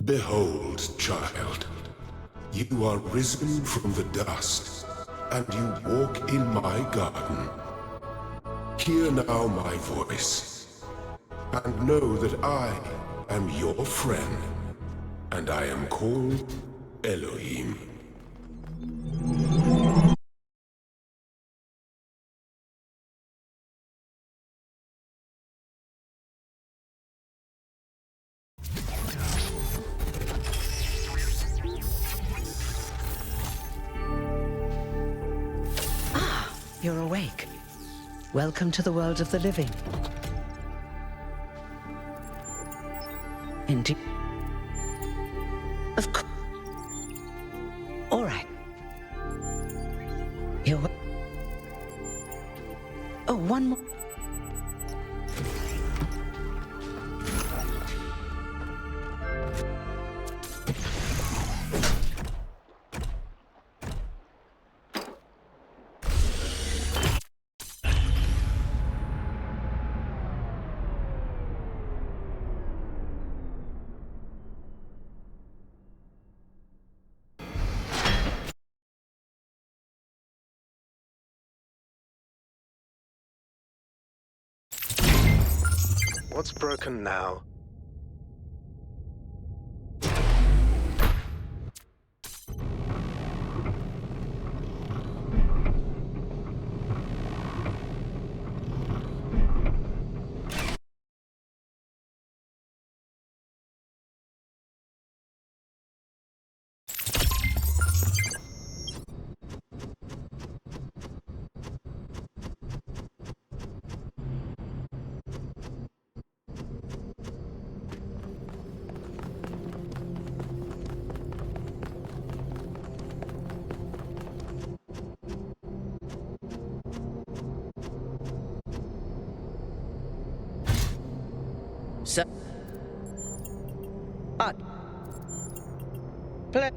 Behold, child, you are risen from the dust, and you walk in my garden. Hear now my voice, and know that I am your friend, and I am called Elohim. You're awake. Welcome to the world of the living. Indeed. Of course. All right. Oh, one more. What's broken now? So, play.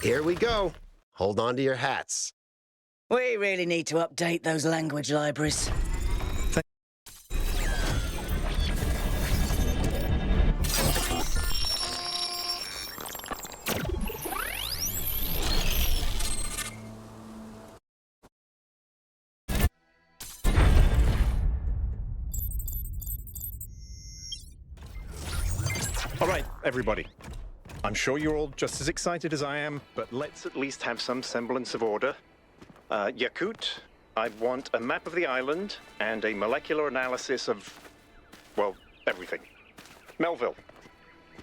Here we go. Hold on to your hats. We really need to update those language libraries. All right, everybody. I'm sure you're all just as excited as I am, but let's at least have some semblance of order. Yakut, I want a map of the island and a molecular analysis of, well, everything. Melville,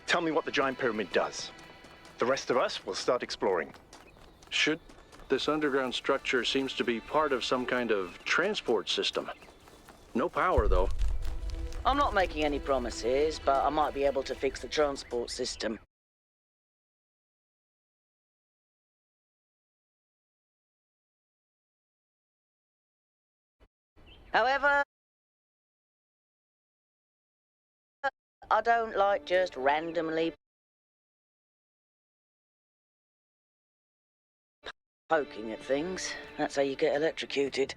tell me what the giant pyramid does. The rest of us will start exploring. This underground structure seems to be part of some kind of transport system. No power, though. I'm not making any promises, but I might be able to fix the transport system. However, I don't like just randomly poking at things. That's how you get electrocuted.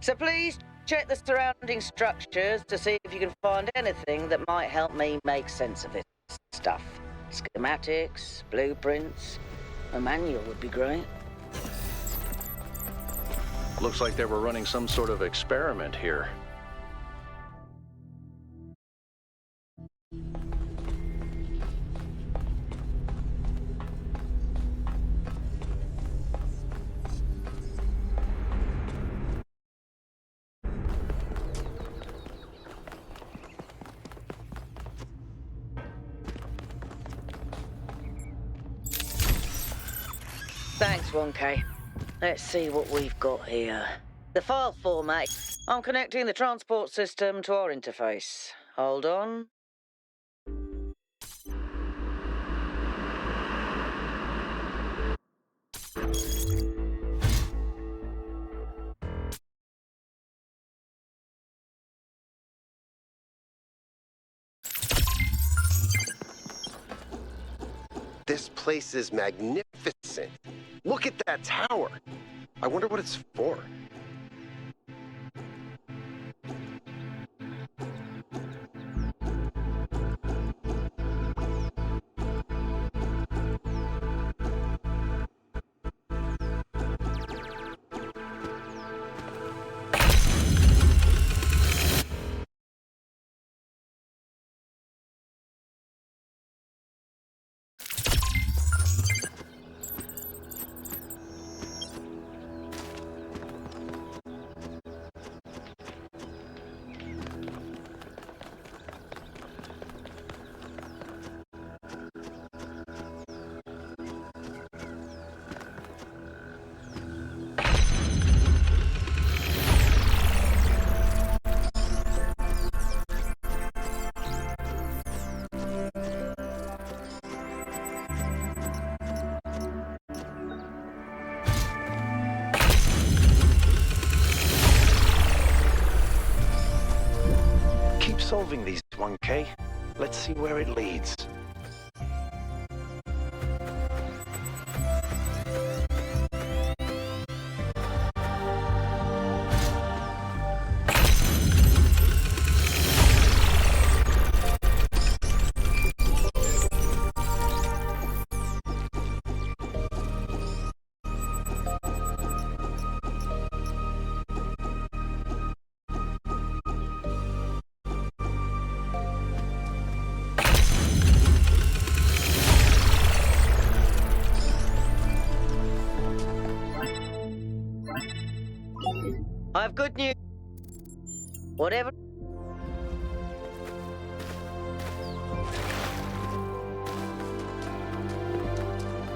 So please check the surrounding structures to see if you can find anything that might help me make sense of this stuff. Schematics, blueprints, a manual would be great. Looks like they were running some sort of experiment here. Thanks, 1K. Let's see what we've got here. The file format. I'm connecting the transport system to our interface. Hold on. This place is magnificent. Look at that tower. I wonder what it's for. solving these, 1K. Let's see where it leads. I have good news. Whatever.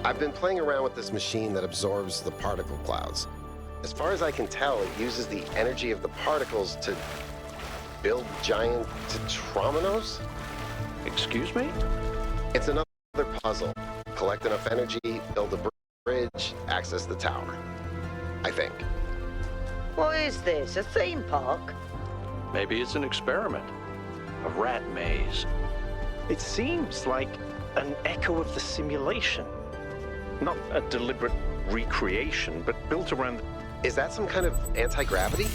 I've been playing around with this machine that absorbs the particle clouds. As far as I can tell, it uses the energy of the particles to build giant tetrominos? Excuse me? It's another puzzle. Collect enough energy, build a bridge, access the tower. I think. What is this? A theme park? Maybe it's an experiment. A rat maze. It seems like an echo of the simulation. Not a deliberate recreation, but built around... Is that some kind of anti-gravity?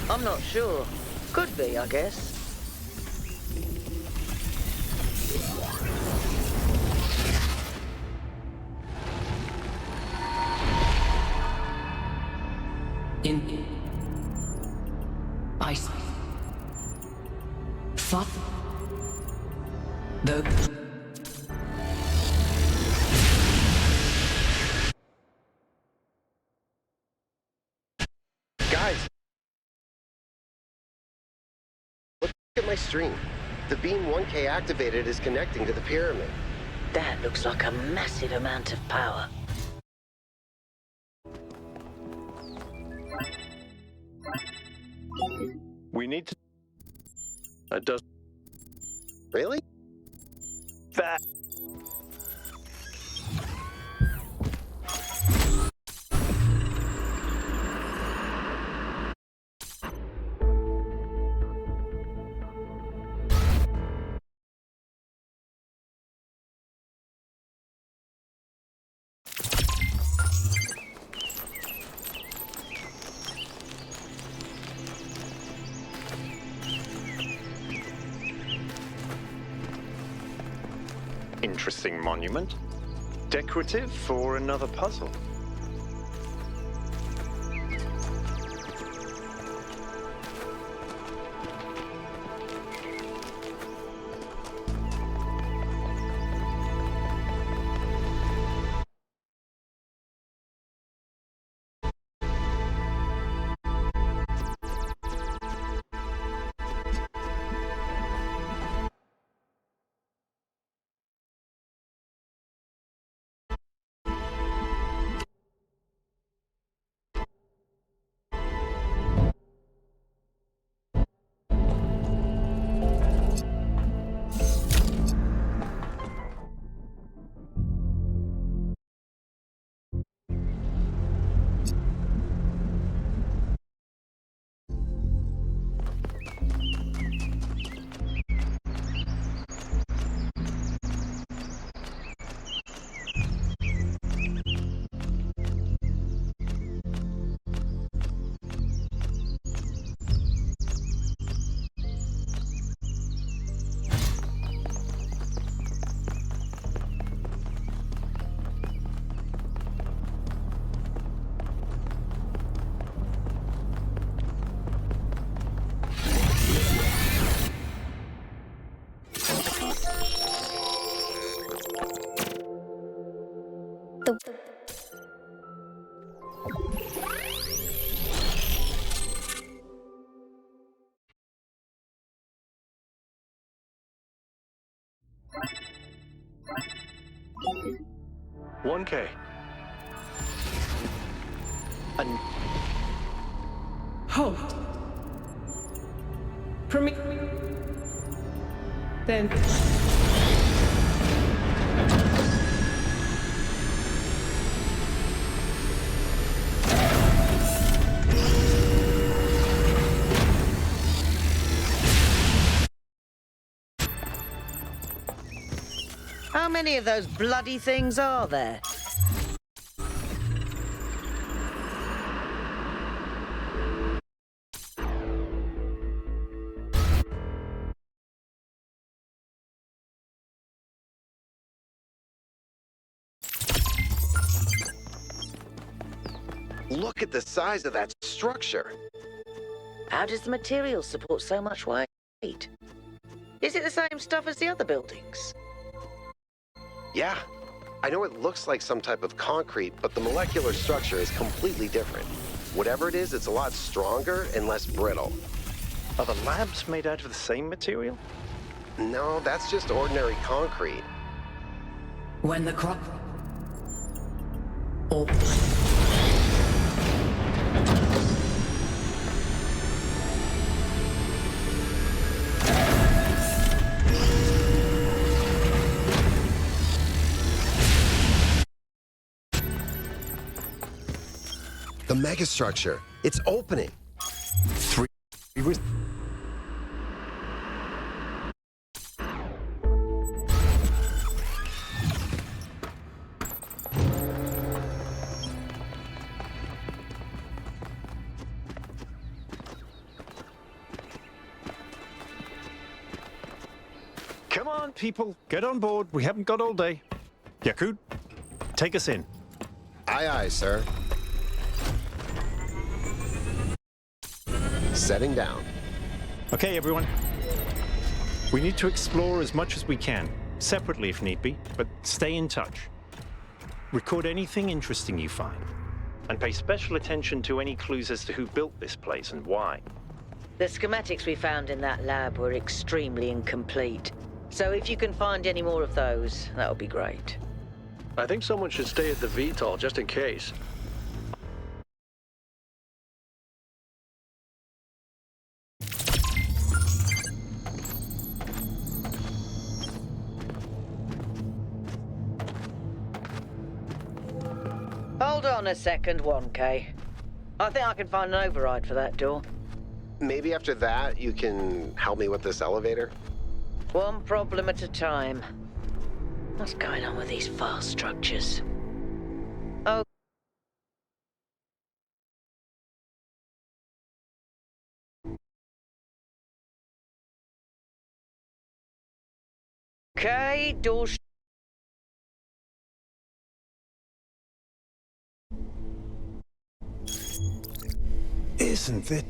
I'm not sure. Could be, I guess. In ice. Fuck. The Guys! Look at my stream. The beam 1K activated is connecting to the pyramid. That looks like a massive amount of power. We need to... That does. Really? That... Interesting monument. Decorative for another puzzle. One K. And halt. Permit. Then. How many of those bloody things are there? Look at the size of that structure. How does the material support so much weight? Is it the same stuff as the other buildings? Yeah, I know it looks like some type of concrete, but the molecular structure is completely different. Whatever it is, it's a lot stronger and less brittle. Are the labs made out of the same material? No, that's just ordinary concrete. When the crop... Or... The megastructure, it's opening. Come on, people, get on board. We haven't got all day. Yakut, take us in. Aye, aye, sir. Setting down. Okay, everyone. We need to explore as much as we can, separately if need be, but stay in touch. Record anything interesting you find, and pay special attention to any clues as to who built this place and why. The schematics we found in that lab were extremely incomplete. So if you can find any more of those, that would be great. I think someone should stay at the VTOL just in case. Hold on a second, 1K. I think I can find an override for that door. Maybe after that, you can help me with this elevator? One problem at a time. What's going on with these fast structures? Oh. Okay, door. Isn't it?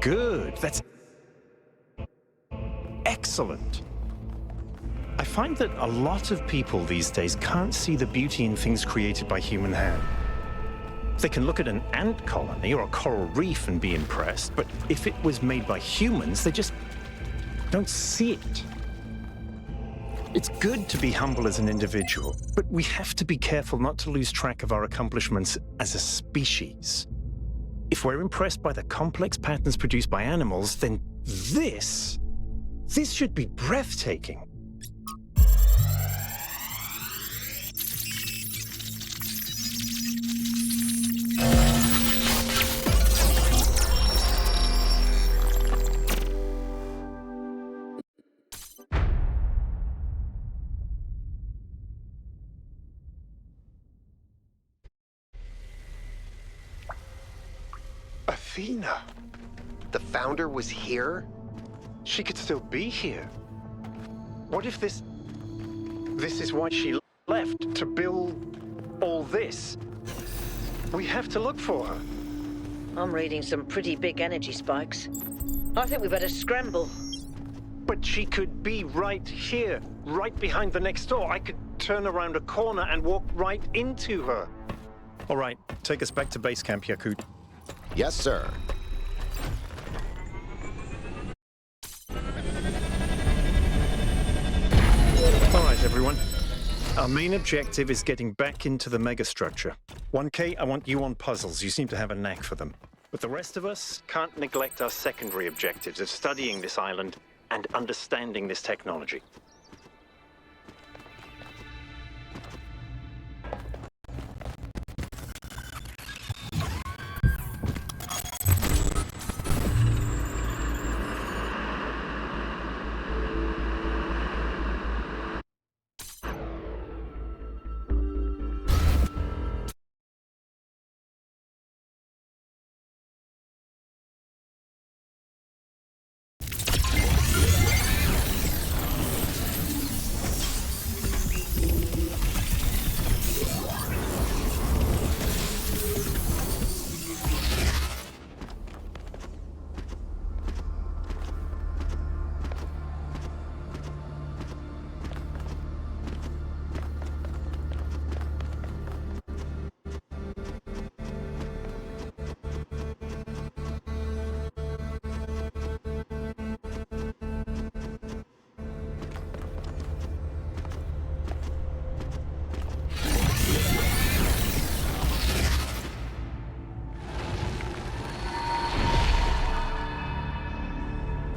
Good. That's excellent. I find that a lot of people these days can't see the beauty in things created by human hand. They can look at an ant colony or a coral reef and be impressed, but if it was made by humans, they just don't see it. It's good to be humble as an individual, but we have to be careful not to lose track of our accomplishments as a species. If we're impressed by the complex patterns produced by animals, then this should be breathtaking. Athena. The founder was here? She could still be here. What if this is why she left, to build all this? We have to look for her. I'm reading some pretty big energy spikes. I think we better scramble. But she could be right here, right behind the next door. I could turn around a corner and walk right into her. All right, take us back to base camp, Yakut. Yes, sir. All right, everyone. Our main objective is getting back into the megastructure. 1K, I want you on puzzles. You seem to have a knack for them. But the rest of us can't neglect our secondary objectives of studying this island and understanding this technology.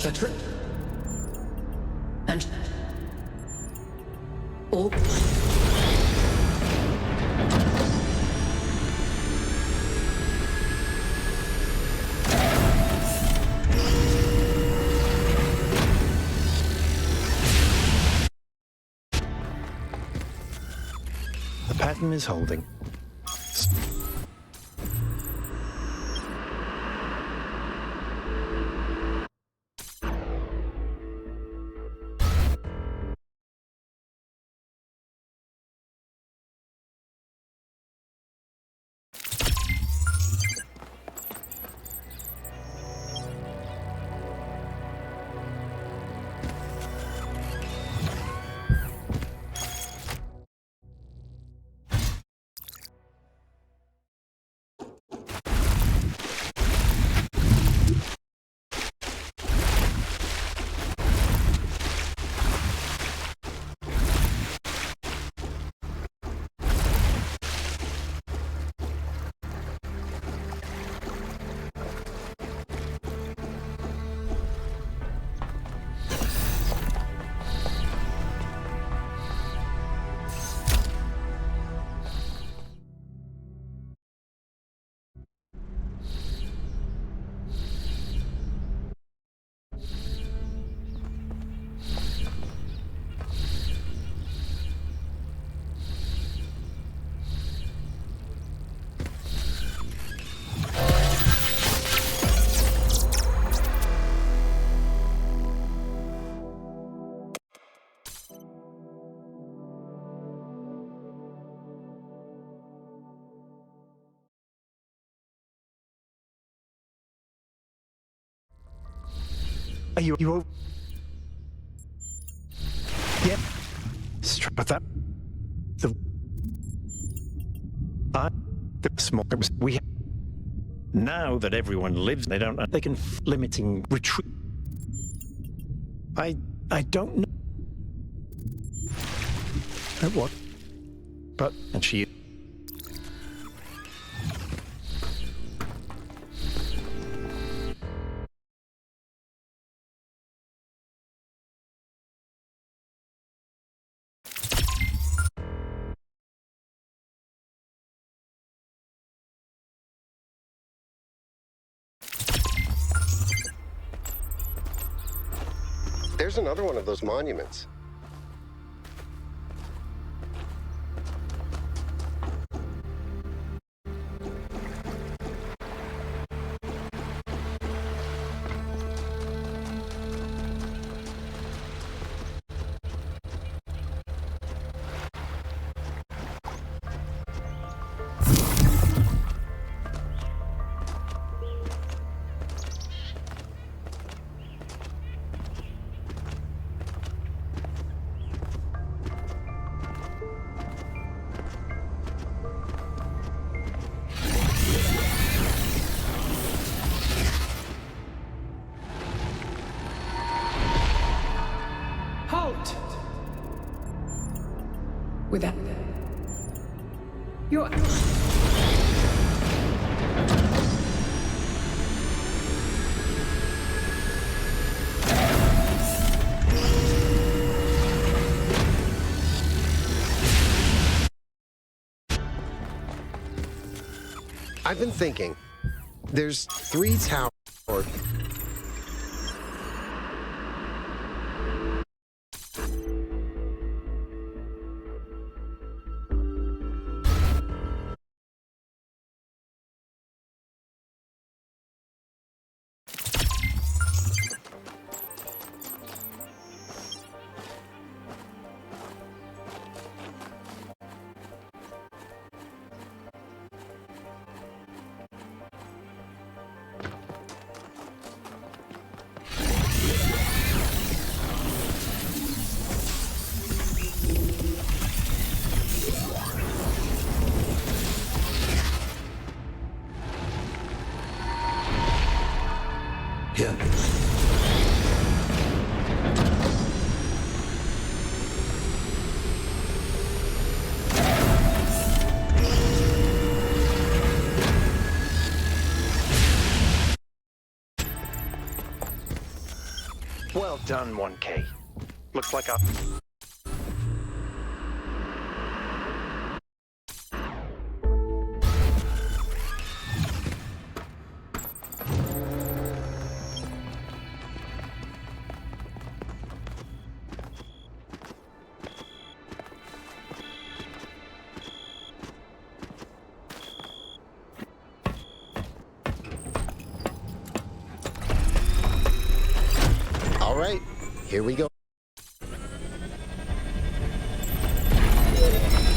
The trip. And all. The pattern is holding. Are you Yep. Strap that. The smokers we have. Now that everyone lives, they can limiting retreat. I don't know. What? But, and she... There's another one of those monuments. Halt! With that... You're... I've been thinking. There's 3 towers. Here. Well done, 1K. Looks like our... All right, here we go. All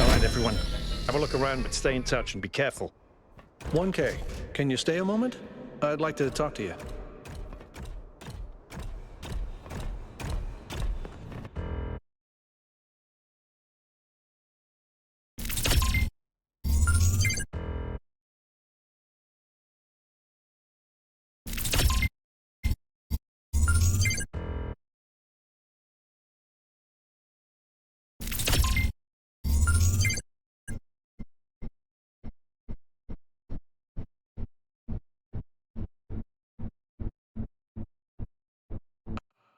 right, everyone. Have a look around, but stay in touch and be careful. 1K, can you stay a moment? I'd like to talk to you.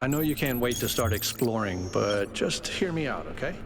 I know you can't wait to start exploring, but just hear me out, okay?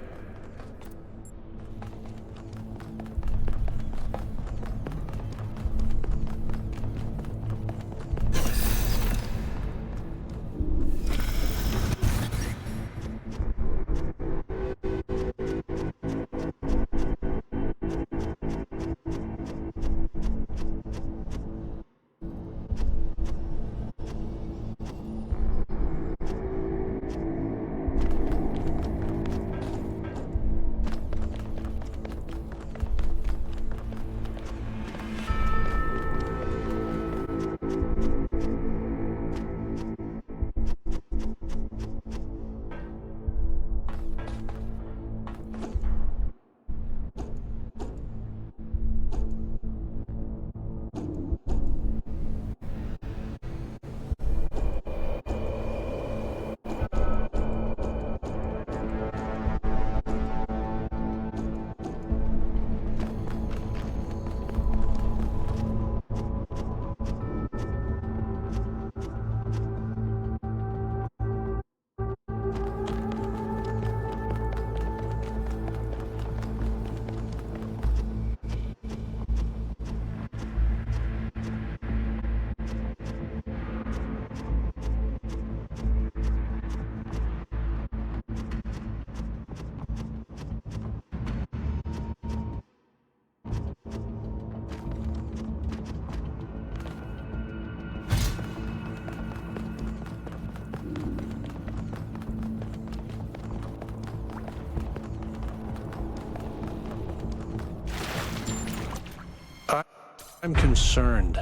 I'm concerned.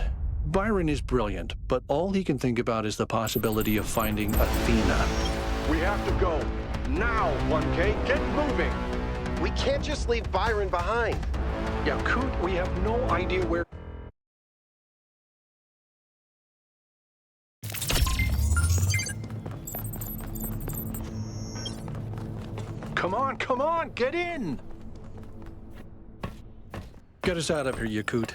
Byron is brilliant, but all he can think about is the possibility of finding Athena. We have to go. Now, 1K, get moving! We can't just leave Byron behind. Yakut, we have no idea where... Come on, get in! Get us out of here, Yakut.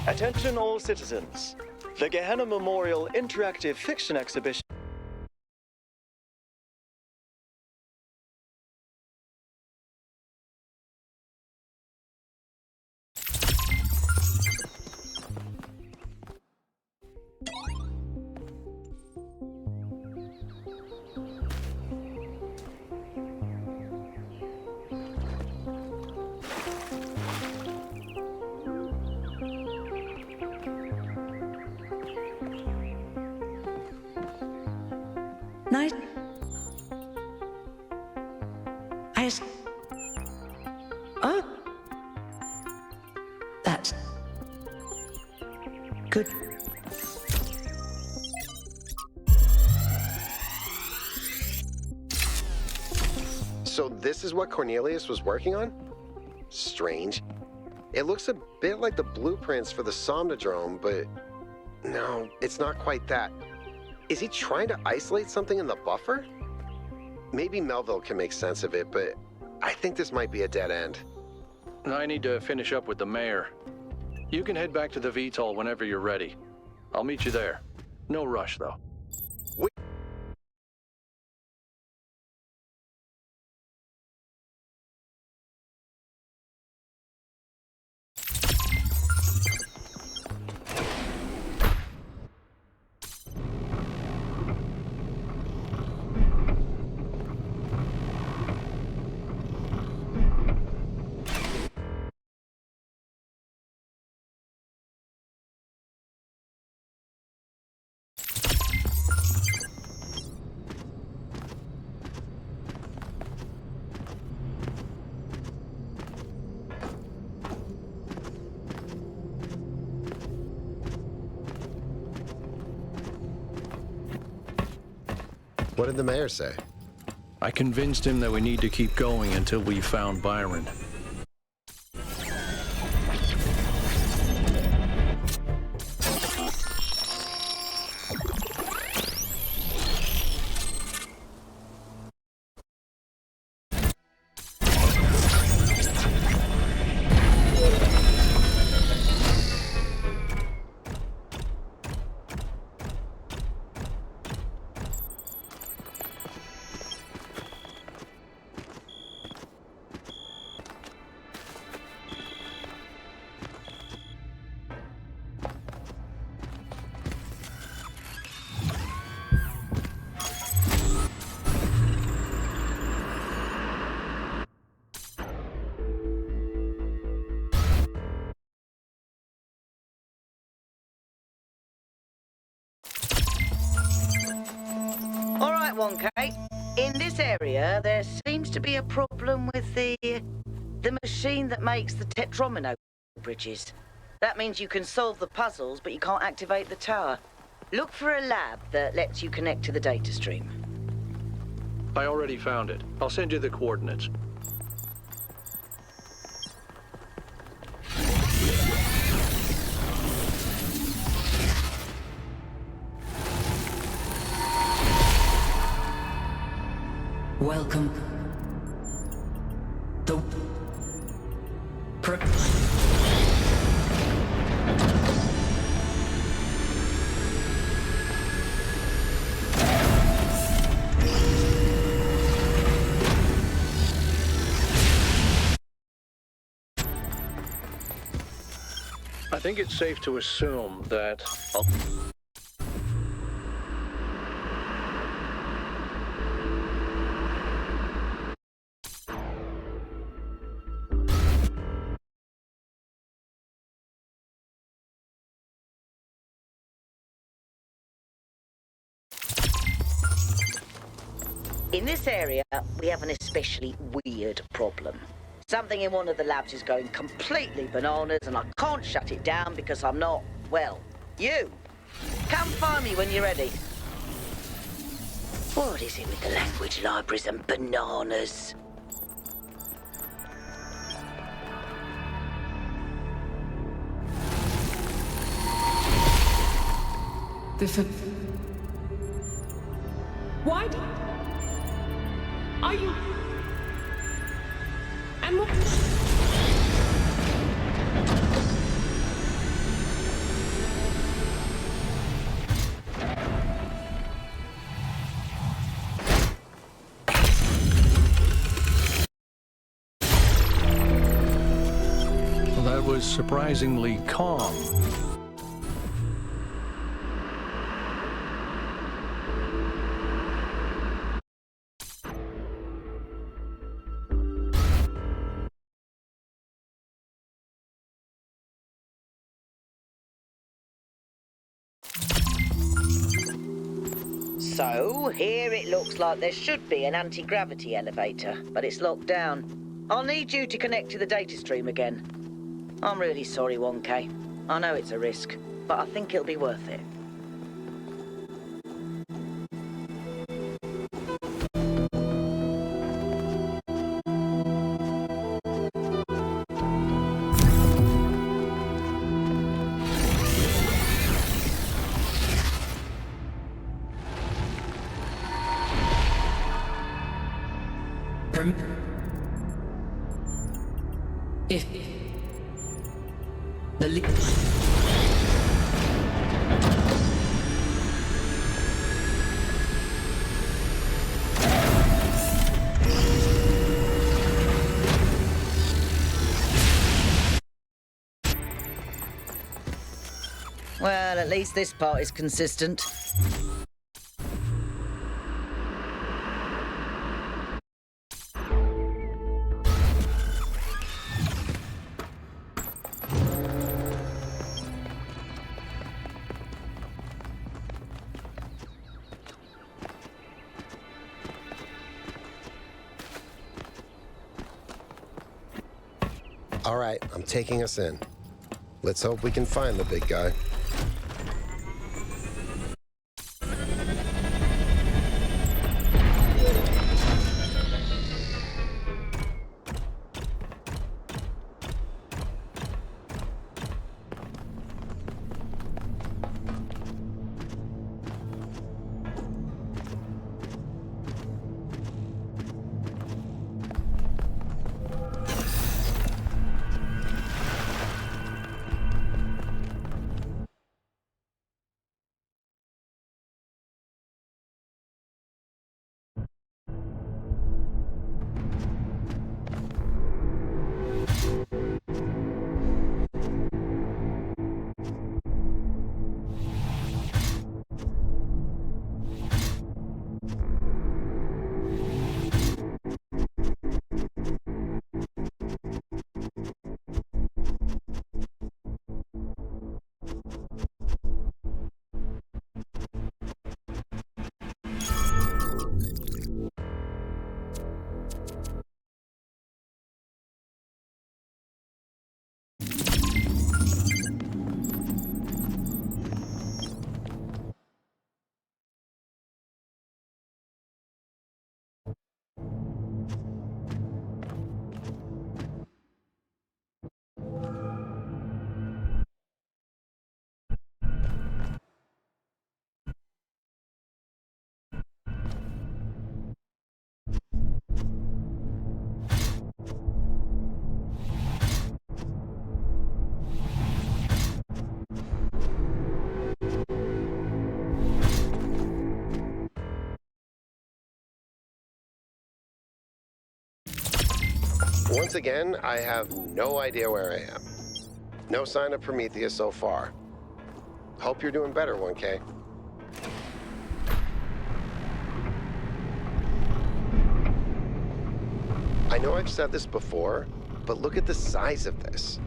Attention all citizens. The Gehenna Memorial Interactive Fiction Exhibition Nice. Oh. That's good. So this is what Cornelius was working on? Strange. It looks a bit like the blueprints for the Somnodrome, but no, it's not quite that. Is he trying to isolate something in the buffer? Maybe Melville can make sense of it, but I think this might be a dead end. I need to finish up with the mayor. You can head back to the VTOL whenever you're ready. I'll meet you there. No rush, though. What did the mayor say? I convinced him that we need to keep going until we found Byron. All right, 1K. In this area, there seems to be a problem with the machine that makes the tetromino bridges. That means you can solve the puzzles, but you can't activate the tower. Look for a lab that lets you connect to the data stream. I already found it. I'll send you the coordinates. Welcome. The... I think it's safe to assume that... In this area, we have an especially weird problem. Something in one of the labs is going completely bananas, and I can't shut it down because I'm not, well, you. Come find me when you're ready. What is it with the language libraries and bananas? Why? Are you? And what? Well, that was surprisingly calm. So, here it looks like there should be an anti-gravity elevator, but it's locked down. I'll need you to connect to the data stream again. I'm really sorry, 1K. I know it's a risk, but I think it'll be worth it. If the Well, at least this part is consistent. All right, I'm taking us in. Let's hope we can find the big guy. Once again, I have no idea where I am. No sign of Prometheus so far. Hope you're doing better, 1K. I know I've said this before, but look at the size of this.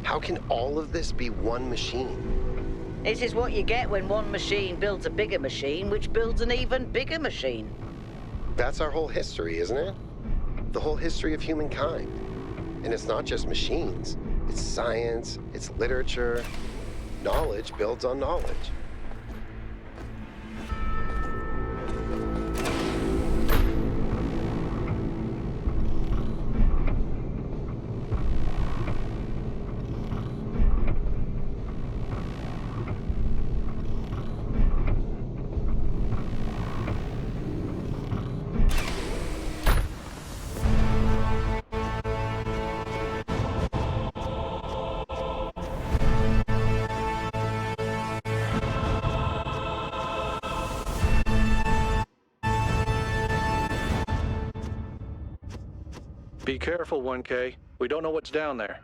How can all of this be one machine? This is what you get when one machine builds a bigger machine, which builds an even bigger machine. That's our whole history, isn't it? The whole history of humankind. And it's not just machines. It's science, it's literature. Knowledge builds on knowledge. Be careful, 1K. We don't know what's down there.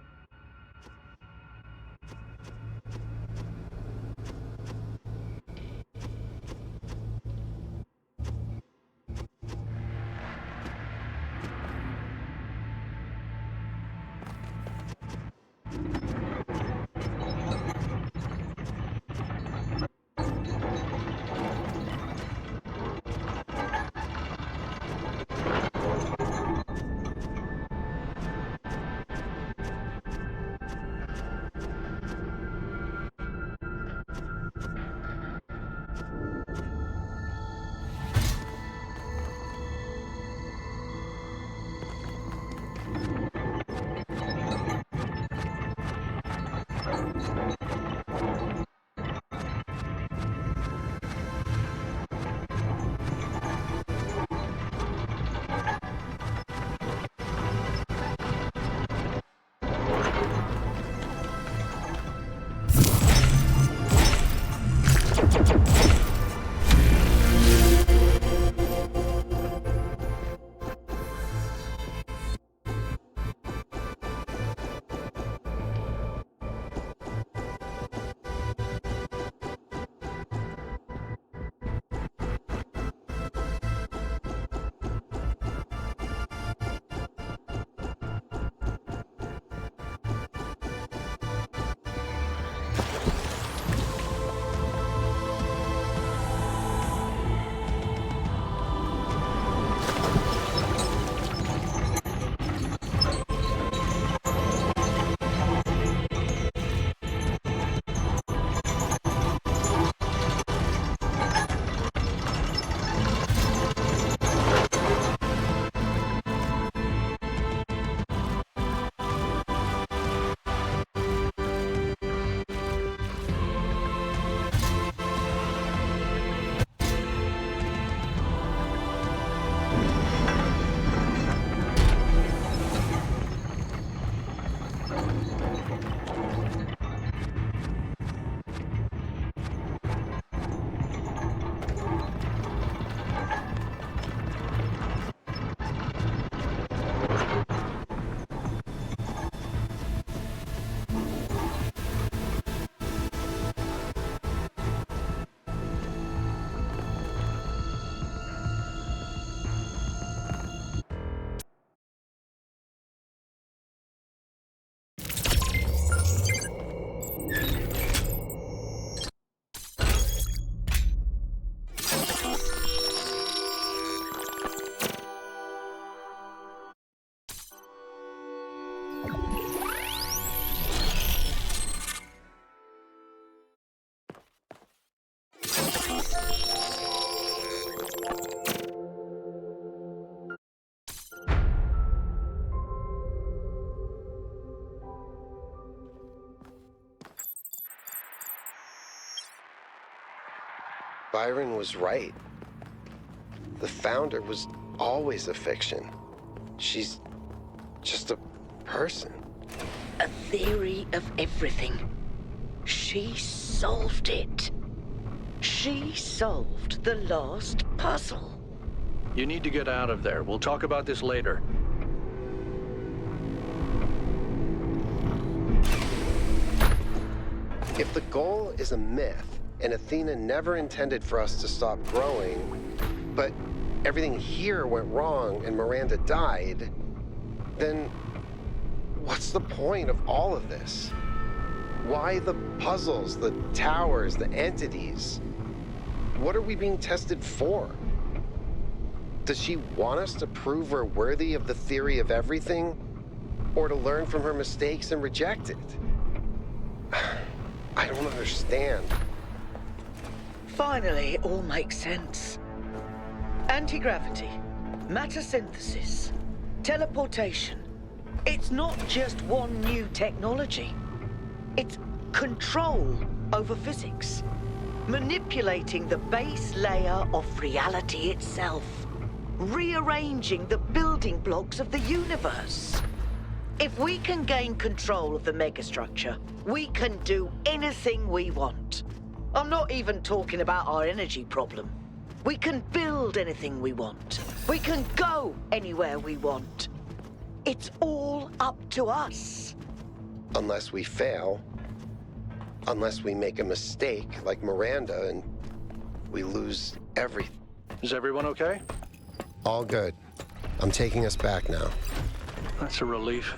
Byron was right. The Founder was always a fiction. She's just a person. A theory of everything. She solved it. She solved the last puzzle. You need to get out of there. We'll talk about this later. If the goal is a myth, and Athena never intended for us to stop growing, but everything here went wrong and Miranda died, then what's the point of all of this? Why the puzzles, the towers, the entities? What are we being tested for? Does she want us to prove we're worthy of the theory of everything? Or to learn from her mistakes and reject it? I don't understand. Finally, it all makes sense. Anti-gravity, matter synthesis, teleportation. It's not just one new technology. It's control over physics. Manipulating the base layer of reality itself. Rearranging the building blocks of the universe. If we can gain control of the megastructure, we can do anything we want. I'm not even talking about our energy problem. We can build anything we want. We can go anywhere we want. It's all up to us. Unless we fail. Unless we make a mistake like Miranda and we lose everything. Is everyone okay? All good. I'm taking us back now. That's a relief.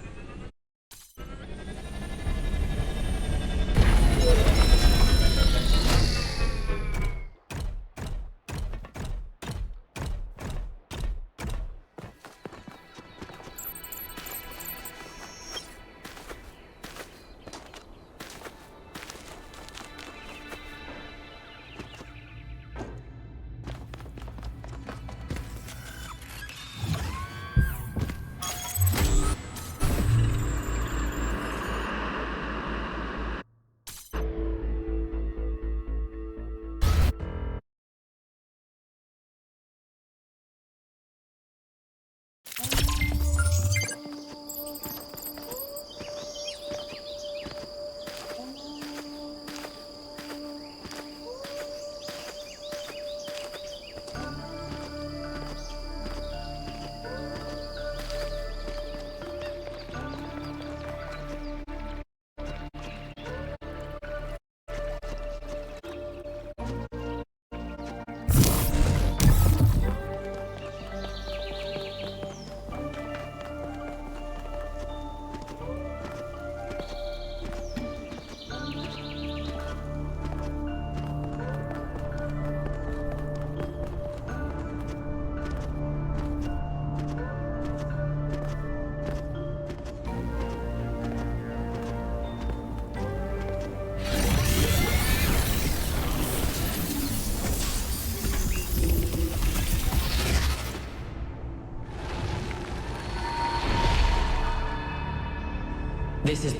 This is...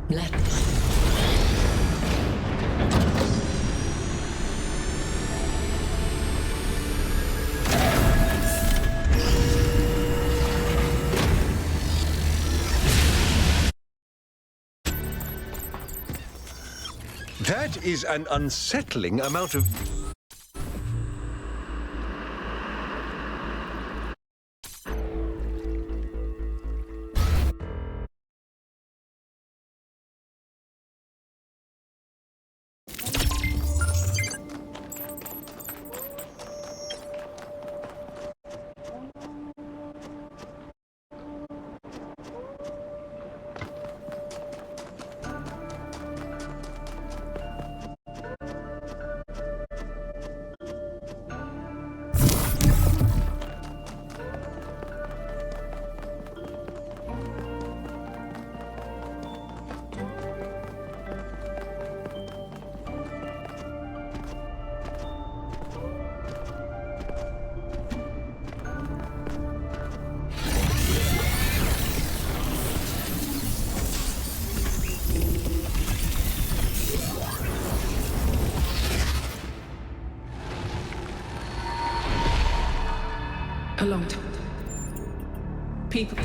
Let... That is an unsettling amount of... A long time. People...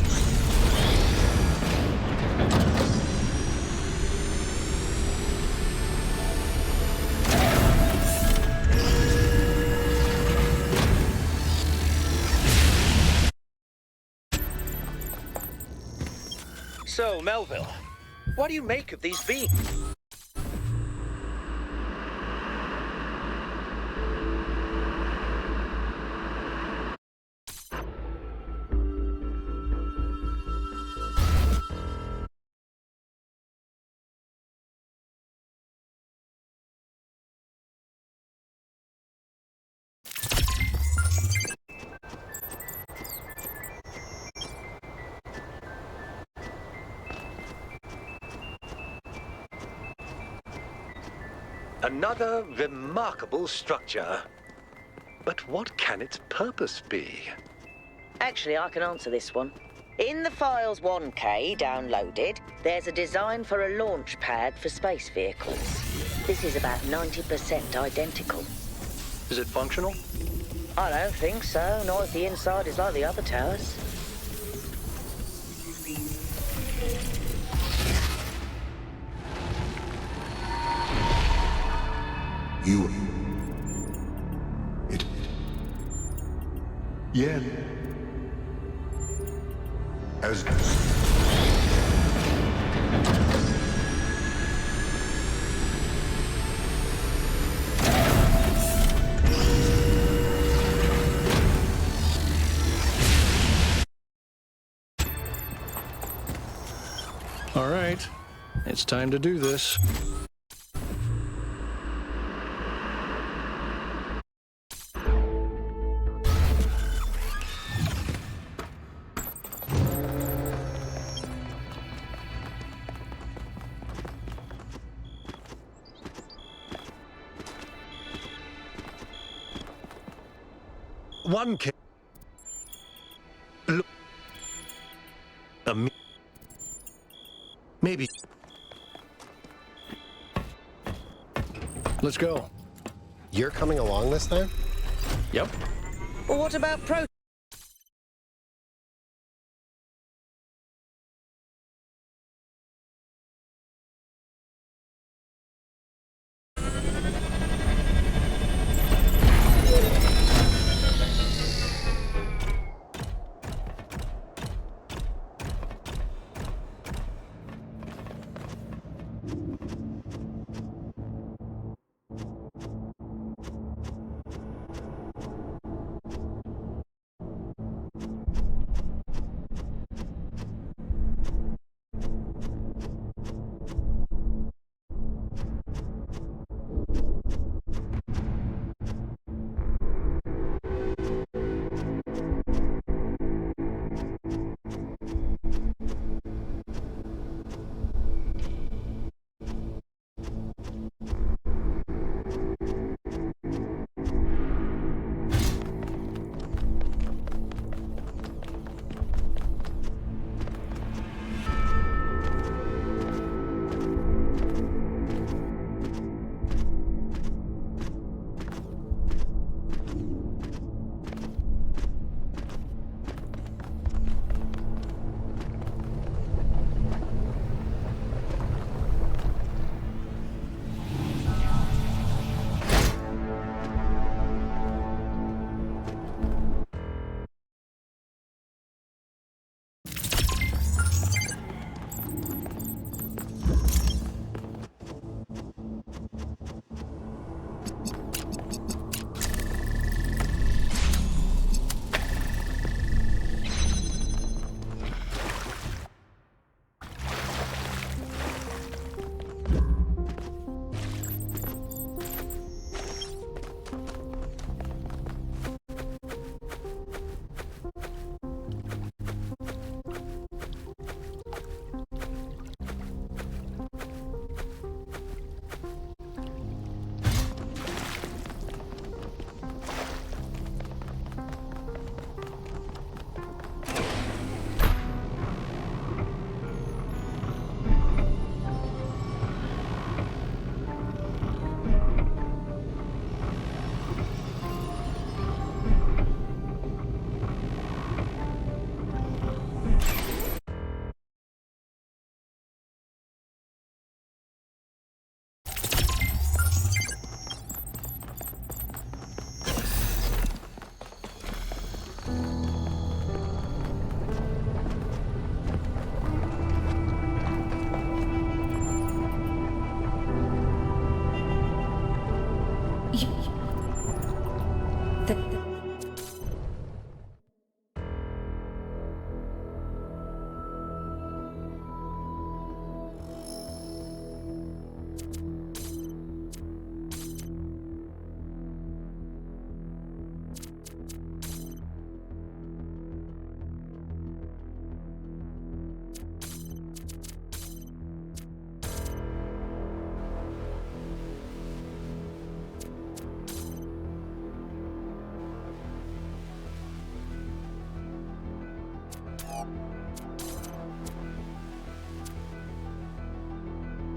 So, Melville, What do you make of these beams? Another remarkable structure. But what can its purpose be? Actually, I can answer this one. In the files 1K downloaded, there's a design for a launch pad for space vehicles. This is about 90% identical. Is it functional? I don't think so, not if the inside is like the other towers. You... It... Yeah. As... All right, it's time to do this. One can... Look... Maybe... Let's go. You're coming along this time? Yep. Well, what about